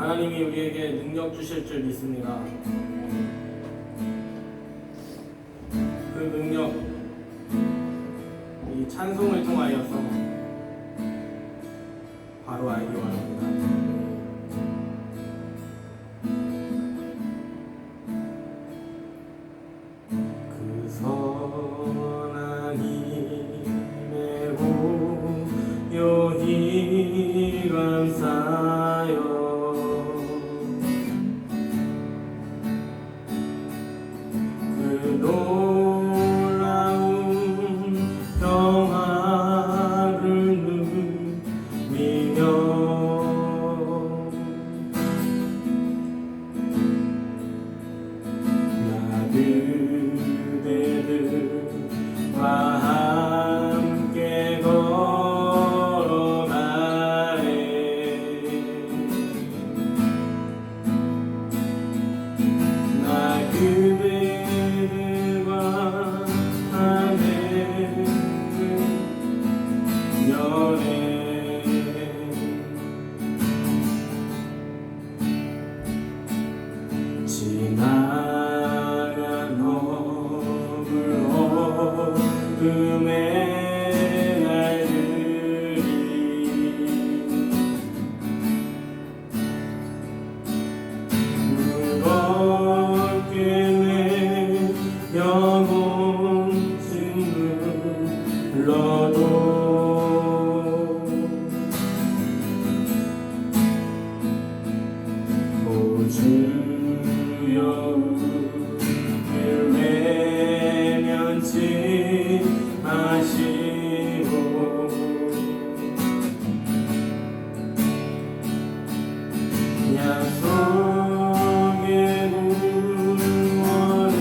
하나님이 우리에게 능력 주실 줄 믿습니다. 그 능력, 이 찬송을 통하여서 바로 알기 원합니다. 그 선한 힘에 고요히 감사여 그 놀라운 평화를 누리며 나 그대들과 함께 걸어가네. 나 그대들과 함께 연애 지나간 허물 어둠의 날들이 무겁게 내 영혼 짓눌러도 오 주여 우리를 외면치 마시고 약속의 구원을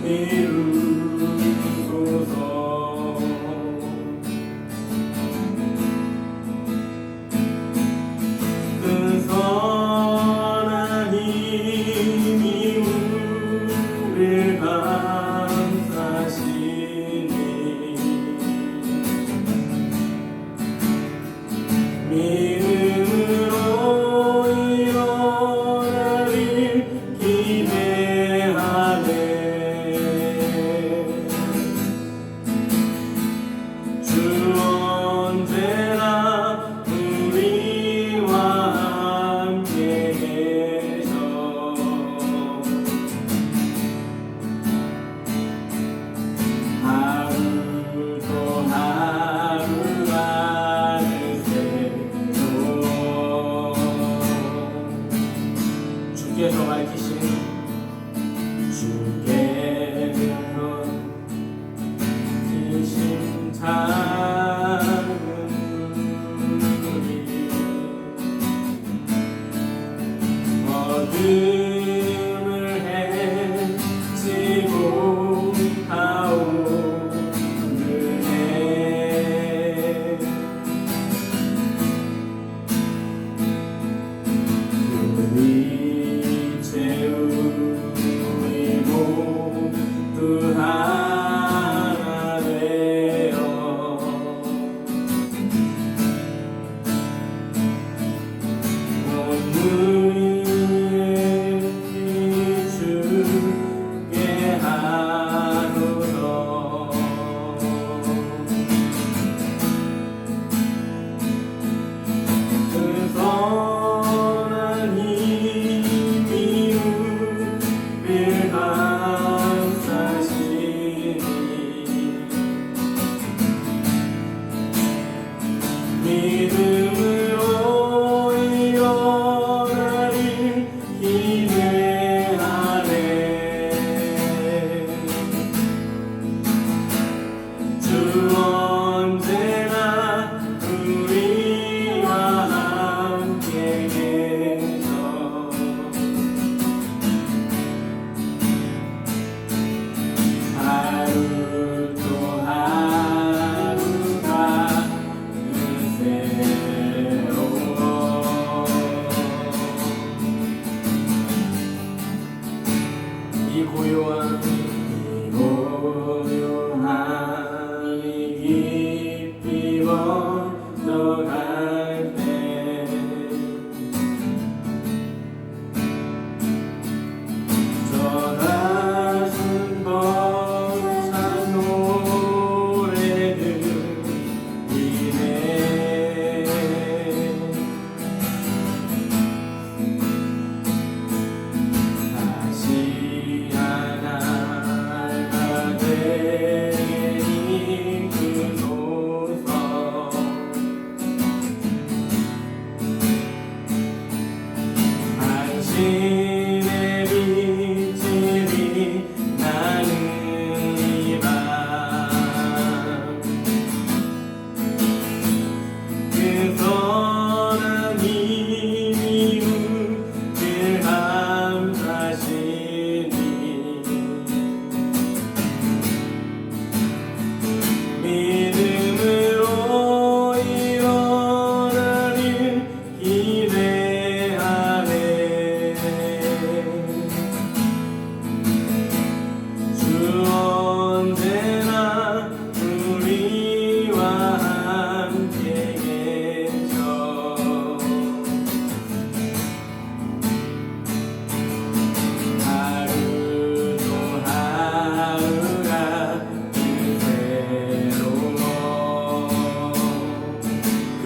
이루소서. 그 선한 힘이 우리를 감싸시니 믿음으로 일어나길 기대하네. 주 언제나 우리와 함께 계셔. 하루 또 하루가 주께서 밝히신 작은 눈물이 어둠을 헤치고 가오르네. 우리 모두 하나 되어 온 누리에 비추게 하소서. 그 선한 힘이 우리를 감싸시니 믿음으로 일어나길 기대하네. 주 언제나 우리와 함께 계셔. 하루 또 하루가 어느새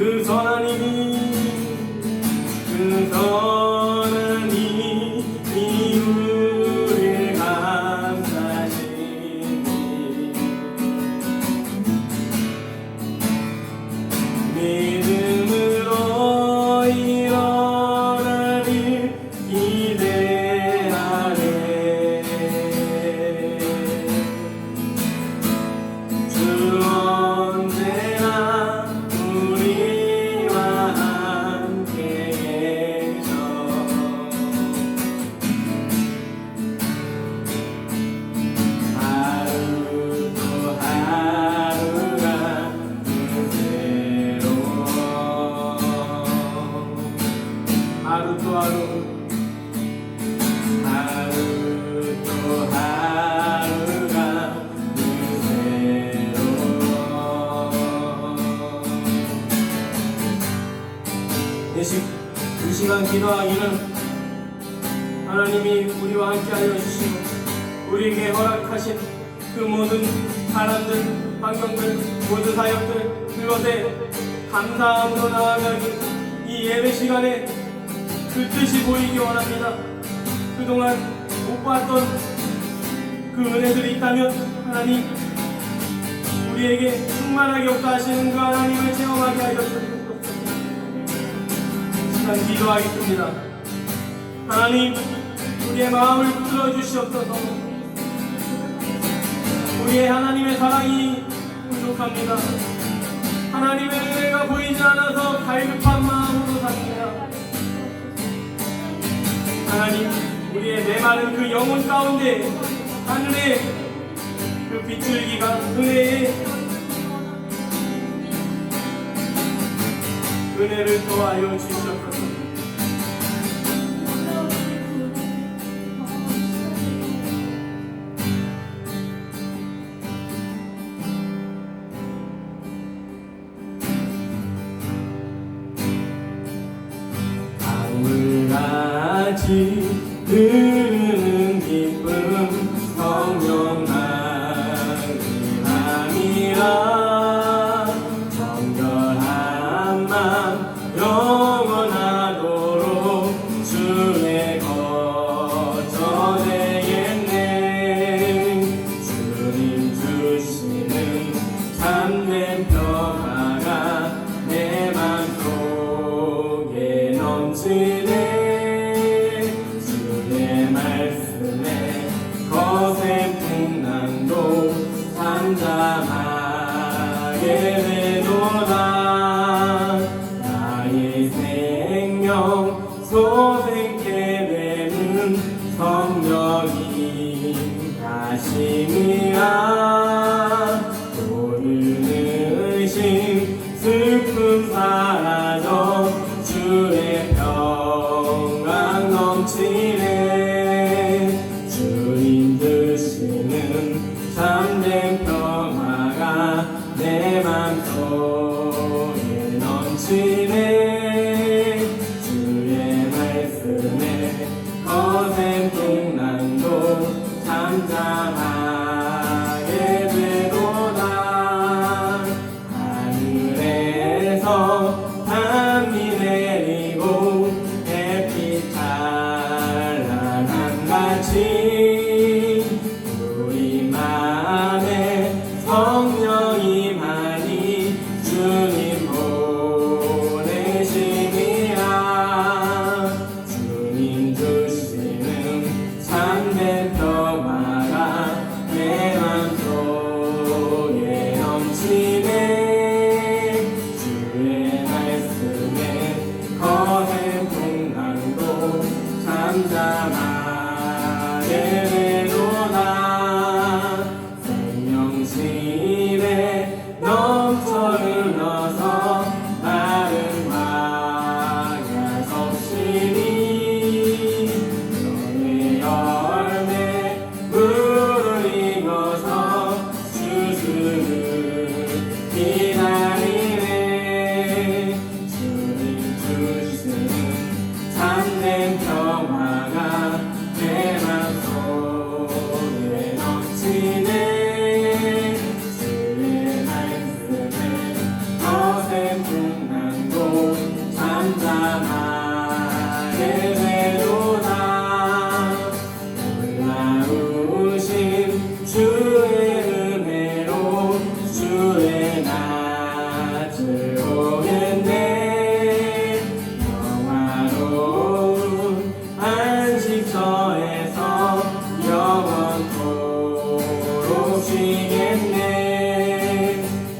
그 선하님이 우리를 감싸시니 믿음으로 일어나를 기대하네. 주 언제나 우리와 함께 계셔. 하루 또 하루가 새로워. 하루 또 하루, 하루 또 하루가 새로워. 이 시간 기도하기는 하나님이 우리와 함께하여 주시고 우리에게 허락하신 그 모든 사람들, 환경들, 모든 사역들, 그것에 감사함으로 나아가기, 이 예배 시간에 그 뜻이 보이기 원합니다. 그동안 못 봤던 그 은혜들이 있다면 하나님 우리에게 충만하게 역사하시는 그 하나님을 체험하게 하여 주옵소서. 시간 기도하겠습니다. 하나님 우리의 마음을 붙들어 주시옵소서. 우리의 하나님의 사랑이 부족합니다. 하나님의 은혜가 보이지 않아서 갈급한 마음으로 삽니다. 하나님 우리의 메마른 그 영혼 가운데 하늘의 그 빗줄기가 은혜를 더하여 주시옵소서. 강물같이 흐르는 기쁨 성령 강림함이라. 정결한 맘 영원하도록 주의 거처 되겠네. 주님 주시는 참된 평화가 내 맘속에 넘치네. 주의 말씀에 거센 풍랑도 잠잠하게 되도다. 나의 생명 소생케 되는 성령이 가심이라. 모든 의심 슬픔 사라져 주의 평강 넘치네. 주님 드시는 참된 평화가 내 맘속에 넘치네. 주의 말씀에 거센 풍랑도 잠잠하게 되도다. 하늘에서 담비 내리고 햇빛 찬란한 같이 우리 맘에 성령이 많이 주님 보내심이라. 주님 주시는 거센 풍랑도 잠잠하게 되도다. 놀라우신 주의 은혜로 주의 낯을 보겠네. 영화로운 안식처에서 영원토록 쉬겠네.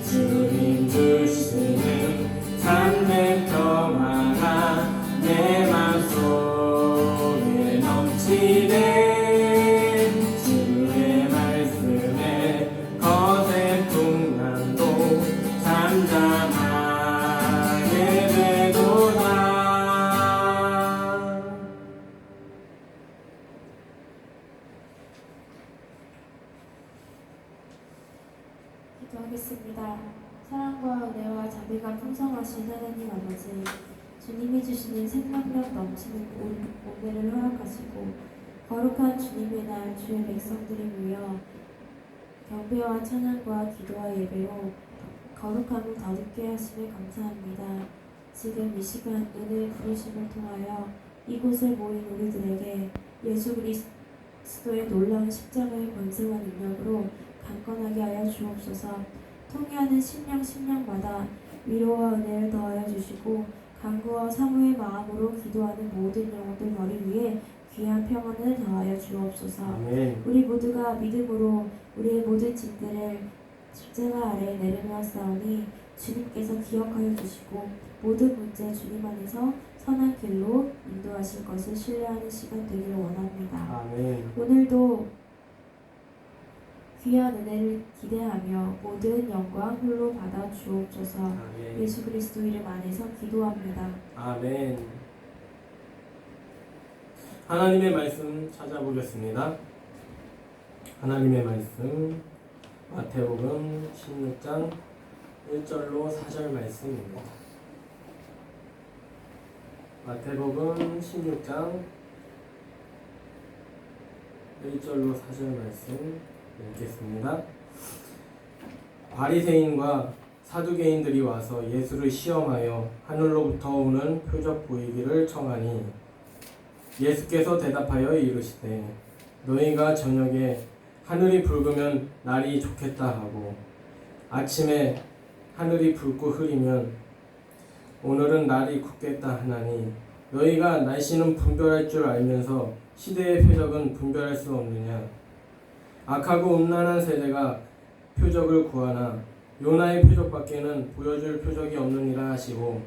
주님 주시는 참된 평화가 내 맘속에 넘치네. 주의 말씀에 거센 풍랑도 잠잠하게 되도다. 기도하겠습니다. 사랑과 은혜와 자비가 풍성하신 하나님 아버지, 주님이 주시는 생명력 넘치는 오늘을 허락하시고 거룩한 주님의 날 주의 백성들이 모여 경배와 찬양과 기도와 예배로 거룩함을 더듬게 하심에 감사합니다. 지금 이 시간 은혜의 부르심을 통하여 이곳에 모인 우리들에게 예수 그리스도의 놀라운 십자가의 권세와 능력으로 강건하게 하여 주옵소서. 통회하는 심령마다 위로와 은혜를 더하여 주시고 간구와 사모의 마음으로 기도하는 모든 영혼들 머리 위에 귀한 평안을 더하여 주옵소서. 아멘. 우리 모두가 믿음으로 우리의 모든 짐들을 십자가 아래 내려놓았사오니 주님께서 기억하여 주시고 모든 문제 주님 안에서 선한 길로 인도하실 것을 신뢰하는 시간 되기를 원합니다. 아멘. 오늘도 귀한 은혜를 기대하며 모든 영광 홀로 받아 주옵소서. 아멘. 예수 그리스도 이름 안에서 기도합니다. 아멘. 하나님의 말씀 찾아보겠습니다. 하나님의 말씀 마태복음 16장 1절로 4절 말씀입니다. 마태복음 16장 1절로 4절 말씀 읽겠습니다. 바리새인과 사두개인들이 와서 예수를 시험하여 하늘로부터 오는 표적 보이기를 청하니 예수께서 대답하여 이르시되 너희가 저녁에 하늘이 붉으면 날이 좋겠다 하고 아침에 하늘이 붉고 흐리면 오늘은 날이 굳겠다 하나니 너희가 날씨는 분별할 줄 알면서 시대의 표적은 분별할 수 없느냐. 악하고 음란한 세대가 표적을 구하나 요나의 표적밖에는 보여줄 표적이 없느니라 하시고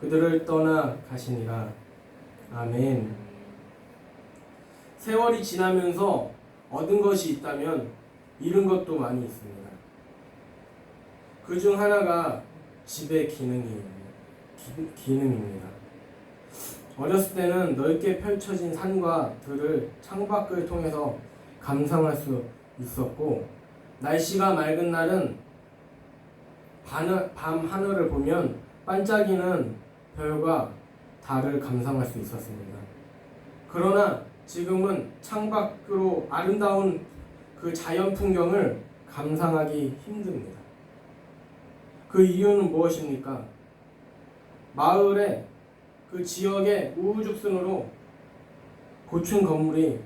그들을 떠나 가시니라. 아멘. 세월이 지나면서 얻은 것이 있다면 잃은 것도 많이 있습니다. 그 중 하나가 집의 기능입니다. 어렸을 때는 넓게 펼쳐진 산과 들을 창밖을 통해서 감상할 수 있었고 날씨가 맑은 날은 밤 하늘을 보면 반짝이는 별과 달을 감상할 수 있었습니다. 그러나 지금은 창밖으로 아름다운 그 자연 풍경을 감상하기 힘듭니다. 그 이유는 무엇입니까? 마을에 그 지역의 우후죽순으로 고층 건물이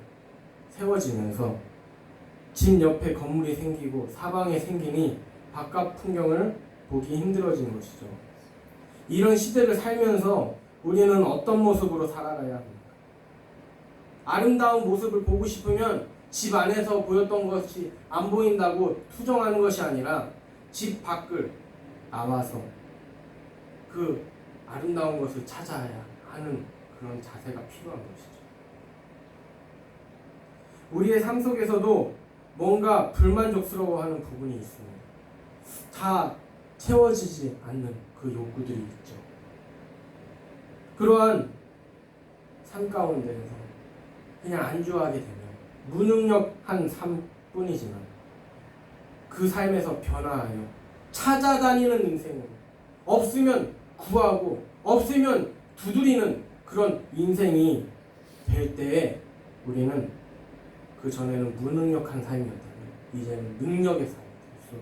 세워지면서 집 옆에 건물이 생기고 사방에 생기니 바깥 풍경을 보기 힘들어진 것이죠. 이런 시대를 살면서 우리는 어떤 모습으로 살아가야 합니까? 아름다운 모습을 보고 싶으면 집 안에서 보였던 것이 안 보인다고 투정하는 것이 아니라 집 밖을 나와서 그 아름다운 것을 찾아야 하는 그런 자세가 필요한 것이죠. 우리의 삶 속에서도 뭔가 불만족스러워하는 부분이 있습니다. 다 채워지지 않는 그 욕구들이 있죠. 그러한 삶 가운데에서 그냥 안주하게 되면 무능력한 삶뿐이지만 그 삶에서 변화하여 찾아다니는 인생으로 없으면 구하고 없으면 두드리는 그런 인생이 될 때에 우리는 그 전에는 무능력한 삶이었다면 이제는 능력의 삶이 될 수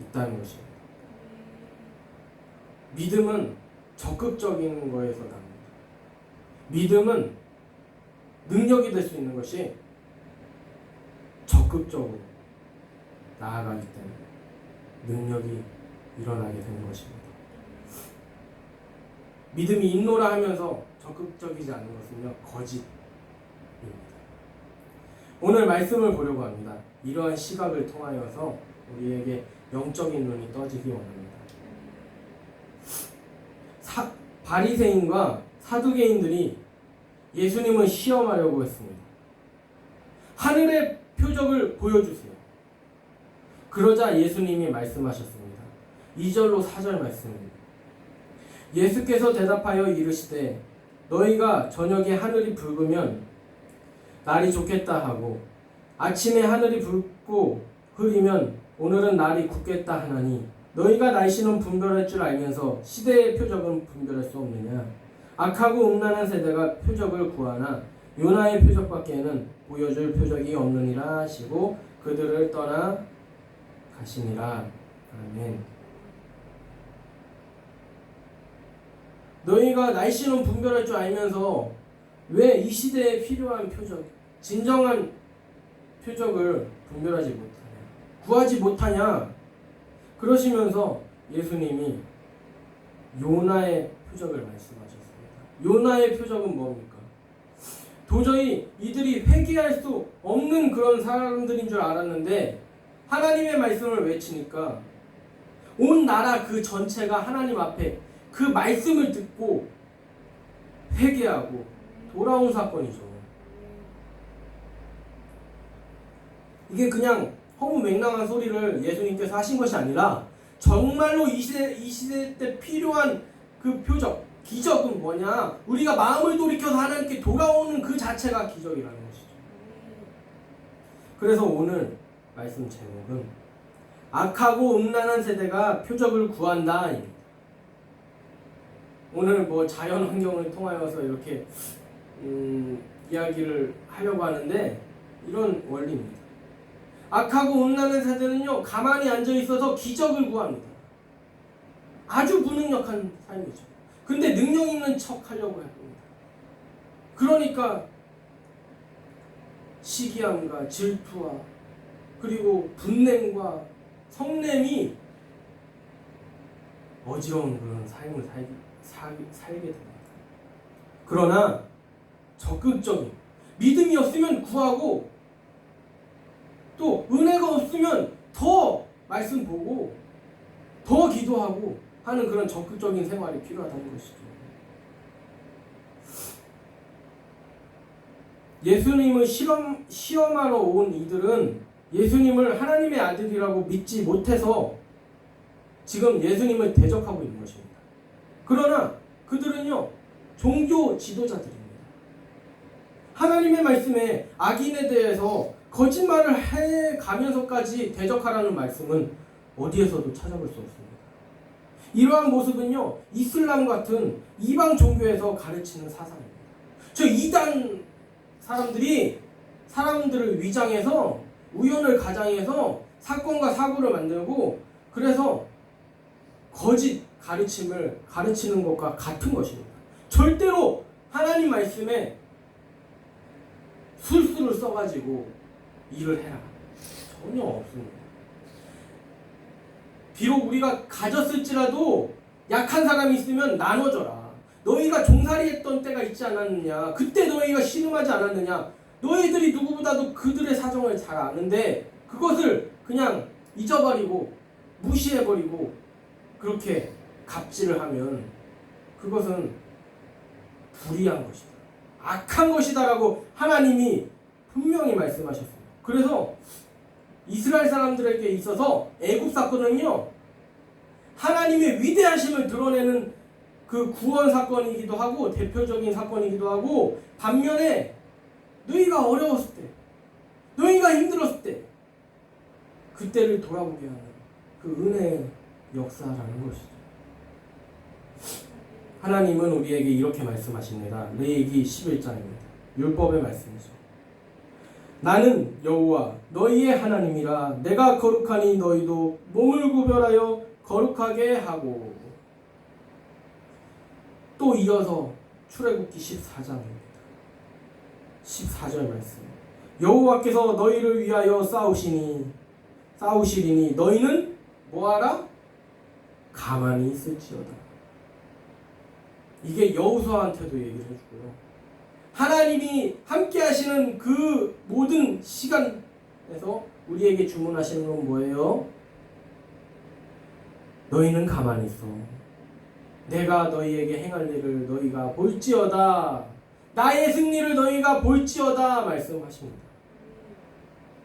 있다는 것입니다. 믿음은 적극적인 거에서 나옵니다. 믿음은 능력이 될 수 있는 것이 적극적으로 나아가기 때문에 능력이 일어나게 되는 것입니다. 믿음이 있노라 하면서 적극적이지 않은 것은요, 거짓입니다. 오늘 말씀을 보려고 합니다. 이러한 시각을 통하여서 우리에게 영적인 눈이 떠지기 원합니다. 바리새인과 사두개인들이 예수님을 시험하려고 했습니다. 하늘의 표적을 보여주세요. 그러자 예수님이 말씀하셨습니다. 2절로 4절 말씀입니다. 예수께서 대답하여 이르시되 너희가 저녁에 하늘이 붉으면 날이 좋겠다 하고 아침에 하늘이 붉고 흐리면 오늘은 날이 굳겠다 하나니 너희가 날씨는 분별할 줄 알면서 시대의 표적은 분별할 수 없느냐. 악하고 음란한 세대가 표적을 구하나 요나의 표적밖에는 보여줄 표적이 없느니라 하시고 그들을 떠나 가시니라. 아멘. 너희가 날씨는 분별할 줄 알면서 왜 이 시대에 필요한 표적, 진정한 표적을 분별하지 못하냐, 구하지 못하냐. 그러시면서 예수님이 요나의 표적을 말씀하셨습니다. 요나의 표적은 뭡니까? 도저히 이들이 회개할 수 없는 그런 사람들인 줄 알았는데 하나님의 말씀을 외치니까 온 나라 그 전체가 하나님 앞에 그 말씀을 듣고 회개하고 돌아온 사건이죠. 이게 그냥 허무맹랑한 소리를 예수님께서 하신 것이 아니라 정말로 이 시대 때 필요한 그 표적, 기적은 뭐냐? 우리가 마음을 돌이켜서 하나님께 돌아오는 그 자체가 기적이라는 것이죠. 그래서 오늘 말씀 제목은 악하고 음란한 세대가 표적을 구한다. 오늘 뭐 자연 환경을 통하여서 이렇게 이야기를 하려고 하는데 이런 원리입니다. 악하고 음란한 세대는요, 가만히 앉아 있어서 기적을 구합니다. 아주 무능력한 삶이죠. 근데 능력 있는 척 하려고 할 겁니다. 그러니까 시기함과 질투와 그리고 분냄과 성냄이 어지러운 그런 삶을 살게 됩니다. 그러나 적극적인 믿음이 없으면 구하고 또 은혜가 없으면 더 말씀 보고 더 기도하고 하는 그런 적극적인 생활이 필요하다는 것이죠. 예수님을 시험하러 온 이들은 예수님을 하나님의 아들이라고 믿지 못해서 지금 예수님을 대적하고 있는 것입니다. 그러나 그들은요, 종교 지도자들입니다. 하나님의 말씀에 악인에 대해서 거짓말을 해가면서까지 대적하라는 말씀은 어디에서도 찾아볼 수 없습니다. 이러한 모습은요, 이슬람 같은 이방 종교에서 가르치는 사상입니다. 저 이단 사람들이 사람들을 위장해서 우연을 가장해서 사건과 사고를 만들고 그래서 거짓 가르침을 가르치는 것과 같은 것입니다. 절대로 하나님 말씀에 술수를 써가지고 일을 해라. 전혀 없습니다. 비록 우리가 가졌을지라도 약한 사람이 있으면 나눠줘라. 너희가 종살이 했던 때가 있지 않았느냐. 그때 너희가 신음하지 않았느냐. 너희들이 누구보다도 그들의 사정을 잘 아는데 그것을 그냥 잊어버리고 무시해버리고 그렇게 갑질을 하면 그것은 불의한 것이다. 악한 것이다라고 하나님이 분명히 말씀하셨습니다. 그래서 이스라엘 사람들에게 있어서 애굽 사건은요, 하나님의 위대하심을 드러내는 그 구원 사건이기도 하고 대표적인 사건이기도 하고, 반면에 너희가 어려웠을 때, 너희가 힘들었을 때 그때를 돌아보게 하는 그 은혜의 역사라는 것이죠. 하나님은 우리에게 이렇게 말씀하십니다. 레위기 11장입니다. 율법의 말씀이죠. 나는 여호와 너희의 하나님이라. 내가 거룩하니 너희도 몸을 구별하여 거룩하게 하고. 또 이어서 출애굽기 14장입니다. 14절 말씀. 여호와께서 너희를 위하여 싸우시리니 너희는 뭐하라? 가만히 있을지어다. 이게 여호수아한테도 얘기를 해주고요. 하나님이 함께 하시는 그 모든 시간에서 우리에게 주문하시는 건 뭐예요? 너희는 가만히 있어. 내가 너희에게 행할 일을 너희가 볼지어다. 나의 승리를 너희가 볼지어다 말씀하십니다.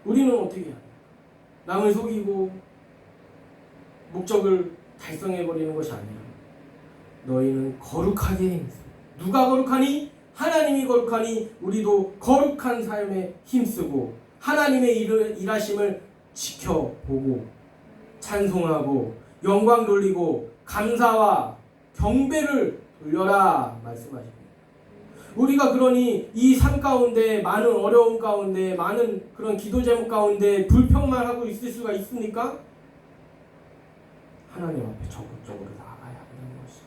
우리는 어떻게 해야 합니까? 남을 속이고 목적을 달성해버리는 것이 아니라 너희는 거룩하게 힘써. 누가 거룩하니? 하나님이 거룩하니 우리도 거룩한 삶에 힘쓰고 하나님의 일하심을 지켜보고 찬송하고 영광 돌리고 감사와 경배를 돌려라 말씀하십니다. 우리가 그러니 이 삶 가운데 많은 어려움 가운데 많은 그런 기도 제목 가운데 불평만 하고 있을 수가 있습니까? 하나님 앞에 적극적으로 나아가야 하는 것이죠.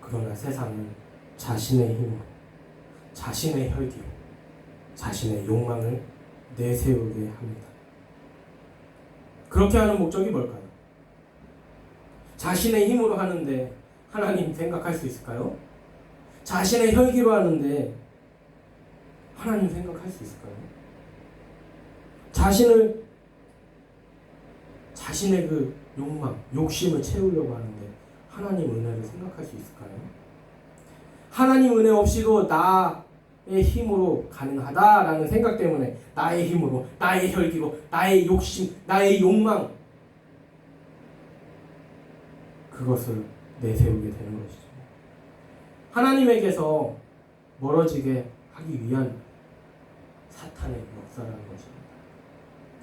그러나 세상은 자신의 힘으로, 자신의 혈기로, 자신의 욕망을 내세우게 합니다. 그렇게 하는 목적이 뭘까요? 자신의 힘으로 하는데 하나님 생각할 수 있을까요? 자신의 혈기로 하는데 하나님 생각할 수 있을까요? 자신의 그 욕망, 욕심을 채우려고 하는데 하나님 은혜를 생각할 수 있을까요? 하나님 은혜 없이도 나의 힘으로 가능하다라는 생각 때문에 나의 힘으로, 나의 혈기로, 나의 욕심, 나의 욕망 그것을 내세우게 되는 것이죠. 하나님에게서 멀어지게 하기 위한 사탄의 역사라는 것입니다.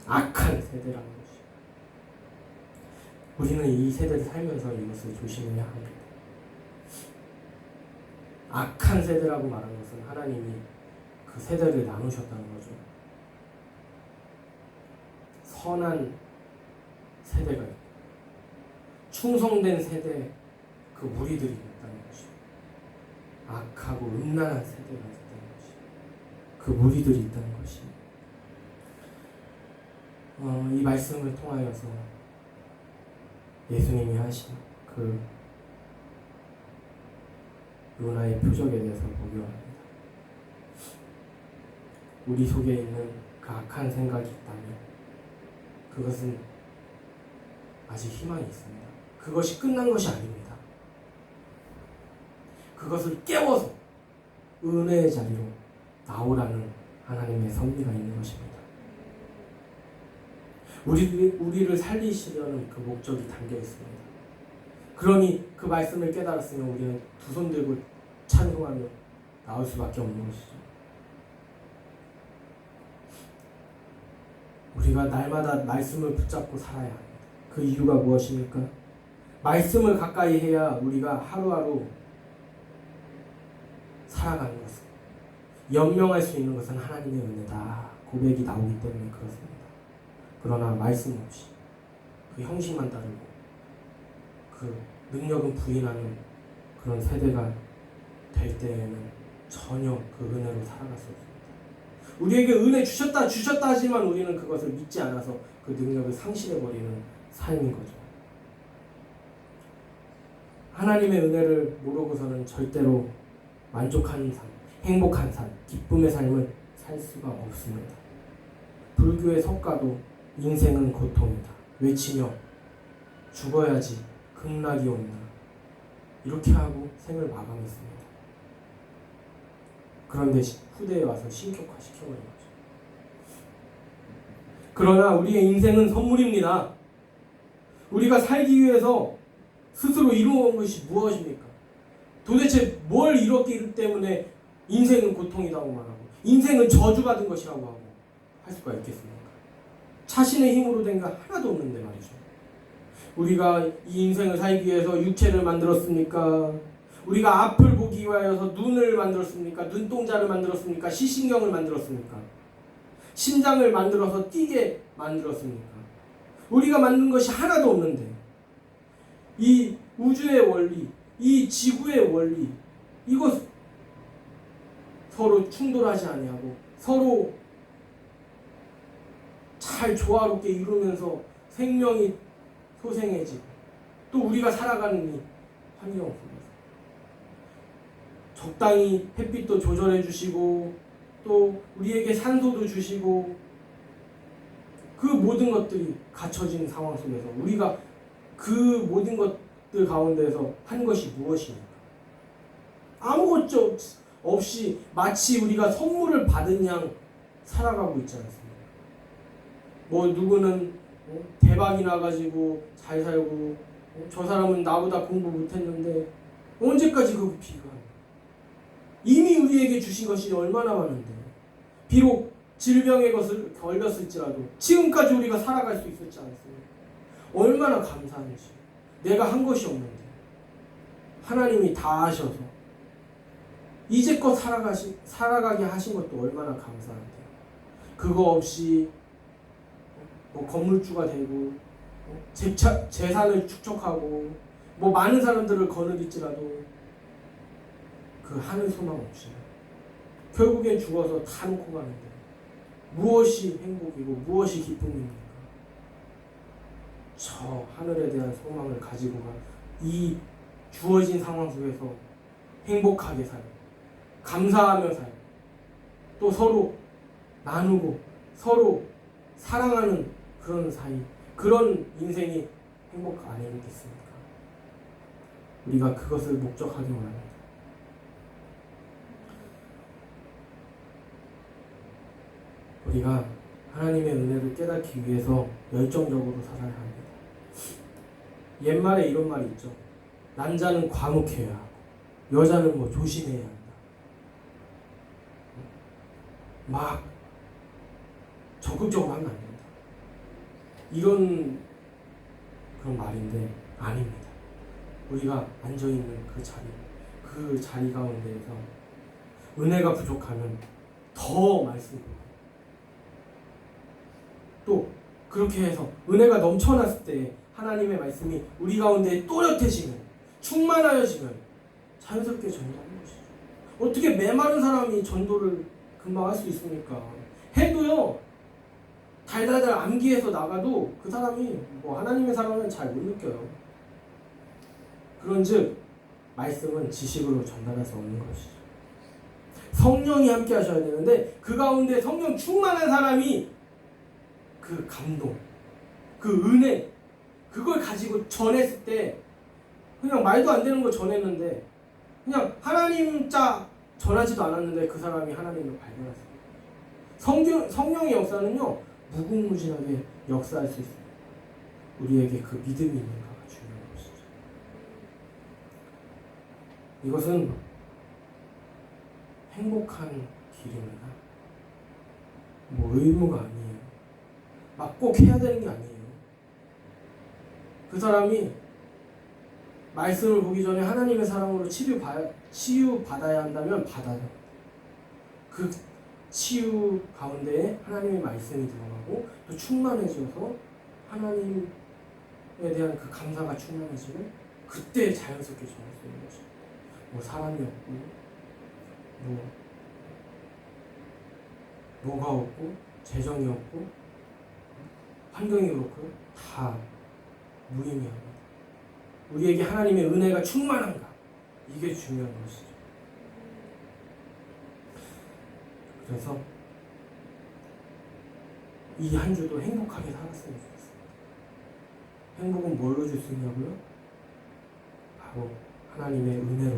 악한 세대라는 것이죠. 우리는 이 세대를 살면서 이것을 조심해야 합니다. 악한 세대라고 말하는 것은 하나님이 그 세대를 나누셨다는 거죠. 선한 세대가 있고 충성된 세대 그 무리들이 있다는 것이고 악하고 음란한 세대가 있다는 것이고 그 무리들이 있다는 것이고 이 말씀을 통하여서 예수님이 하신 그 요나의 표적에 대해서 보기 원합니다. 우리 속에 있는 그 악한 생각이 있다면 그것은 아직 희망이 있습니다. 그것이 끝난 것이 아닙니다. 그것을 깨워서 은혜의 자리로 나오라는 하나님의 섭리가 있는 것입니다. 우리를 살리시려는 그 목적이 담겨 있습니다. 그러니 그 말씀을 깨달았으면 우리는 두 손 들고 찬송하며 나올 수밖에 없는 것이죠. 우리가 날마다 말씀을 붙잡고 살아야 합니다. 그 이유가 무엇입니까? 말씀을 가까이 해야 우리가 하루하루 살아가는 것은 연명할 수 있는 것은 하나님의 은혜다 고백이 나오기 때문에 그렇습니다. 그러나 말씀 없이 그 형식만 따르고 그 능력은 부인하는 그런 세대가 될 때에는 전혀 그 은혜로 살아갈 수 없습니다. 우리에게 은혜 주셨다 하지만 우리는 그것을 믿지 않아서 그 능력을 상실해버리는 삶인 거죠. 하나님의 은혜를 모르고서는 절대로 만족하는 삶, 행복한 삶, 기쁨의 삶을 살 수가 없습니다. 불교의 석가도 인생은 고통이다 외치며 죽어야지 극락이 온다 이렇게 하고 생을 마감했습니다. 그런데 후대에 와서 신격화시켜버린 거죠. 그러나 우리의 인생은 선물입니다. 우리가 살기 위해서 스스로 이루어온 것이 무엇입니까? 도대체 뭘 이뤘기 때문에 인생은 고통이라고 말하고 인생은 저주받은 것이라고 하고 할 수가 있겠습니까? 자신의 힘으로 된 게 하나도 없는데 말이죠. 우리가 이 인생을 살기 위해서 육체를 만들었습니까? 우리가 앞을 보기 위하여서 눈을 만들었습니까? 눈동자를 만들었습니까? 시신경을 만들었습니까? 심장을 만들어서 뛰게 만들었습니까? 우리가 만든 것이 하나도 없는데 이 우주의 원리, 이 지구의 원리, 이것 서로 충돌하지 아니하고 서로 잘 조화롭게 이루면서 생명이 소생해지고 또 우리가 살아가는 이 환경 속에서 적당히 햇빛도 조절해 주시고 또 우리에게 산소도 주시고 그 모든 것들이 갖춰진 상황 속에서 우리가 그 모든 것들 가운데서 한 것이 무엇입니까? 아무것도 없이 마치 우리가 선물을 받은 양 살아가고 있지 않습니까? 뭐 누구는 대박이 나가지고 잘 살고 저 사람은 나보다 공부 못했는데 언제까지 그 비관? 이미 우리에게 주신 것이 얼마나 많은데 비록 질병의 것을 걸렸을지라도 지금까지 우리가 살아갈 수 있었지 않습니까? 얼마나 감사한지. 내가 한 것이 없는데 하나님이 다 하셔서 이제껏 살아가게 하신 것도 얼마나 감사한데요. 그거 없이 뭐 건물주가 되고 재산을 축적하고 뭐 많은 사람들을 거느릴지라도 그 하늘 소망 없이 결국엔 죽어서 다 놓고 가는데 무엇이 행복이고 무엇이 기쁨입니까? 저 하늘에 대한 소망을 가지고 이 주어진 상황 속에서 행복하게 살고 감사하며 살고 또 서로 나누고 서로 사랑하는 그런 사이, 그런 인생이 행복 아니겠습니까? 우리가 그것을 목적하기 원합니다. 우리가 하나님의 은혜를 깨닫기 위해서 열정적으로 살아야 합니다. 옛말에 이런 말이 있죠. 남자는 과묵해야 하고 여자는 뭐 조심해야 한다. 막 적극적으로 하면 안 된다. 이런 그런 말인데 아닙니다. 우리가 앉아있는 그 자리 가운데에서 은혜가 부족하면 더 말씀을 또 그렇게 해서 은혜가 넘쳐났을 때 하나님의 말씀이 우리 가운데 또렷해지면 충만하여지면 자연스럽게 전도하는 것이죠. 어떻게 메마른 사람이 전도를 금방 할 수 있습니까? 해도요 달달달 암기해서 나가도 그 사람이 뭐 하나님의 사람은 잘 못 느껴요. 그런즉 말씀은 지식으로 전달할 수 없는 것이죠. 성령이 함께 하셔야 되는데 그 가운데 성령 충만한 사람이 그 감동, 그 은혜, 그걸 가지고 전했을 때 그냥 말도 안 되는 거 전했는데 그냥 하나님 자 전하지도 않았는데 그 사람이 하나님을 발견했어요. 성령의 역사는요 무궁무진하게 역사할 수 있어요. 우리에게 그 믿음이 있는가가 중요한 것이죠. 이것은 행복한 길입니다. 뭐 의무가 아니에요. 막 꼭 해야 되는 게 아니에요. 그 사람이 말씀을 보기 전에 하나님의 사랑으로 치유받아야 한다면 받아요. 그 치유 가운데에 하나님의 말씀이 들어가고 또 충만해져서 하나님에 대한 그 감사가 충만해지면 그때 자연스럽게 전할 수 있는 것이죠. 뭐 사람이 없고 뭐가 없고 재정이 없고 환경이 그렇고 다 무의미합니다. 우리에게 하나님의 은혜가 충만한가? 이게 중요한 것이죠. 그래서 이 한 주도 행복하게 살았으면 좋겠습니다. 행복은 뭘로 줄 수 있냐고요? 바로 하나님의 은혜로.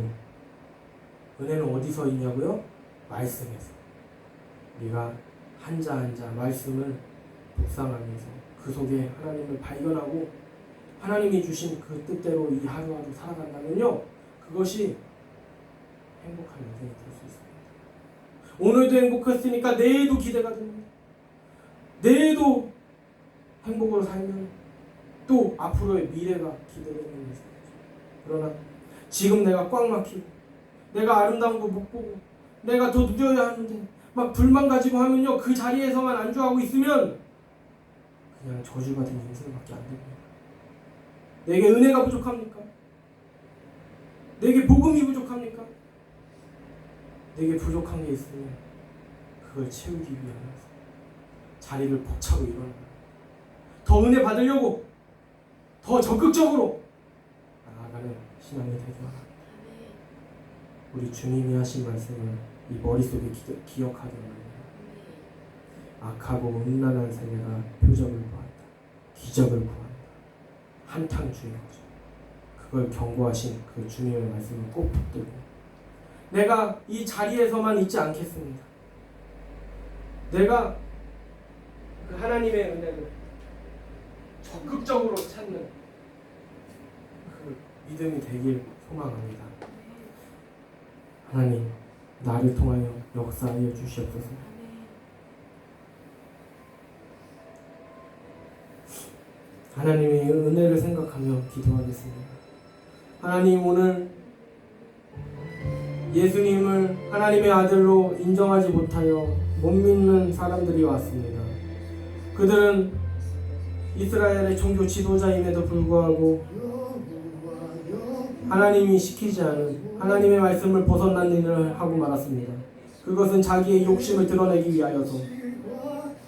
은혜는 어디서 있냐고요? 말씀에서. 우리가 한자 한자 말씀을 묵상하면서 그 속에 하나님을 발견하고 하나님이 주신 그 뜻대로 이 하루하루 살아간다면요 그것이 행복한 인생이 될 수 있습니다. 오늘도 행복했으니까 내일도 기대가 됩니다. 내일도 행복으로 살면 또 앞으로의 미래가 기대되는 인생이죠. 그러나 지금 내가 꽉 막히고 내가 아름다운 거 못 보고 내가 더 누려야 하는데 막 불만 가지고 하면요 그 자리에서만 안주하고 있으면 그냥 저주받은 인생밖에 안 됩니다. 내게 은혜가 부족합니까? 내게 복음이 부족합니까? 내게 부족한 게 있으면 그걸 채우기 위하여 자리를 벅 차고 일어나 더 은혜 받으려고 더 적극적으로 나아가는 신앙이 되게 하라. 우리 주님이 하신 말씀을 이 머릿속에 기억하게 합니다. 악하고 음란한 세계가 표적을 구한다. 기적을 구한다. 한탕 주의 거죠. 그걸 경고하신 그 주님의 말씀을 꼭 붙들고 내가 이 자리에서만 있지 않겠습니다. 내가 그 하나님의 은혜를 적극적으로 찾는 그 믿음이 되길 소망합니다. 하나님, 나를 통하여 역사하여 주시옵소서. 하나님의 은혜를 생각하며 기도하겠습니다. 하나님, 오늘 예수님을 하나님의 아들로 인정하지 못하여 못 믿는 사람들이 왔습니다. 그들은 이스라엘의 종교 지도자임에도 불구하고 하나님이 시키지 않은 하나님의 말씀을 벗어난 일을 하고 말았습니다. 그것은 자기의 욕심을 드러내기 위하여서,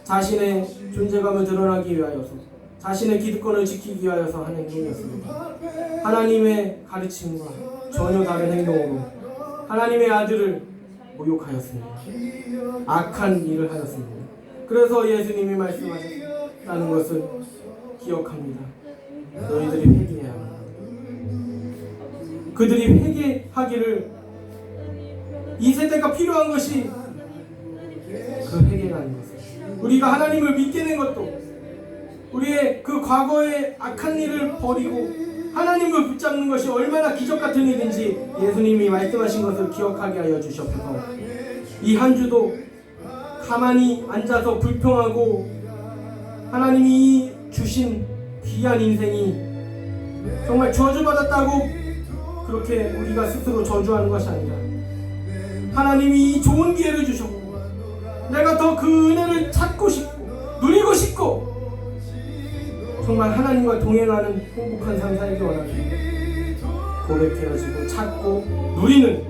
자신의 존재감을 드러나기 위하여서, 자신의 기득권을 지키기 위하여서 하는 행동이었습니다. 하나님의 가르침과 전혀 다른 행동으로 하나님의 아들을 모욕하였습니다. 악한 일을 하였습니다. 그래서 예수님이 말씀하셨다는 것을 기억합니다. 너희들이 회개해야 합니다. 그들이 회개하기를, 이 세대가 필요한 것이 그 회개가 아닌 것을, 우리가 하나님을 믿게 된 것도 우리의 그 과거의 악한 일을 버리고 하나님을 붙잡는 것이 얼마나 기적 같은 일인지 예수님이 말씀하신 것을 기억하게 하여 주셨소서. 이 한 주도 가만히 앉아서 불평하고 하나님이 주신 귀한 인생이 정말 저주받았다고 그렇게 우리가 스스로 저주하는 것이 아니라, 하나님이 이 좋은 기회를 주셨고 내가 더 그 은혜를 찾고 싶고 누리고 싶고 정말 하나님과 동행하는 행복한 삶 살기 원합니다. 고백해가지고 찾고 누리는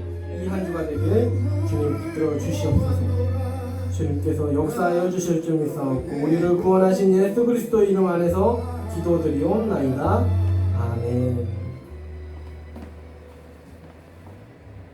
이 한 주가 되기를 주님 붙들어 주시옵소서. 주님께서 역사하여 주실 줄 믿사옵고 우리를 구원하신 예수 그리스도 이름 안에서 기도드리옵나이다. 아멘.